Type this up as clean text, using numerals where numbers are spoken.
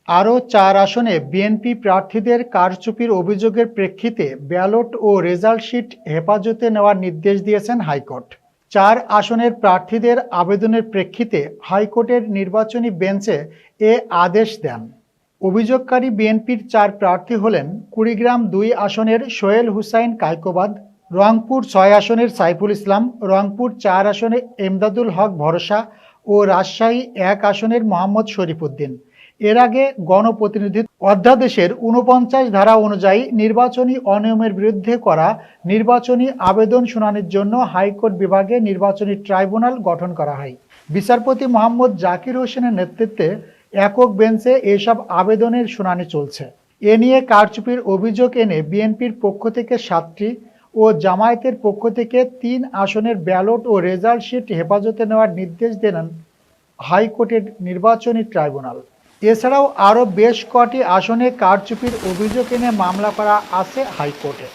আরও ৪ আসনে বিএনপি প্রার্থীদের কারচুপির অভিযোগের প্রেক্ষিতে ব্যালট ও রেজাল্ট শিট হেফাজতে নেওয়ার নির্দেশ দিয়েছেন হাইকোর্ট। ৪ আসনের প্রার্থীদের আবেদনের প্রেক্ষিতে হাইকোর্টের নির্বাচনী বেঞ্চে এ আদেশ দেন। অভিযোগকারী বিএনপির ৪ প্রার্থী হলেন কুড়িগ্রাম ২ আসনের সোহেল হুসাইন কায়কোবাদ, রংপুর ৬ আসনের সাইফুল ইসলাম, রংপুর ৪ আসনে এমদাদুল হক ভরসা ও রাজশাহী ১ আসনের মোহাম্মদ শরীফউদ্দিন। এর আগে গণপ্রতিনিধিত্ব অধ্যাদেশের ৪৯ ধারা অনুযায়ী নির্বাচনী অনিয়মের বিরুদ্ধে করা নির্বাচনী আবেদন শুনানির জন্য হাইকোর্ট বিভাগে নির্বাচনী ট্রাইব্যুনাল গঠন করা হয়। বিচারপতি মোহাম্মদ জাকির হোসেনের নেতৃত্বে একক বেঞ্চে এসব আবেদনের শুনানি চলছে। এ নিয়ে কারচুপির অভিযোগ এনে বিএনপির পক্ষ থেকে ৭টি ও জামায়াতের পক্ষ থেকে ৩ আসনের ব্যালট ও রেজাল্ট শিট হেফাজতে নেওয়ার নির্দেশ দেন হাইকোর্টের নির্বাচনী ট্রাইব্যুনাল। এছাড়াও আরও বেশ কটি আসনে কারচুপির অভিযোগ এনে মামলা করা আছে হাইকোর্টে।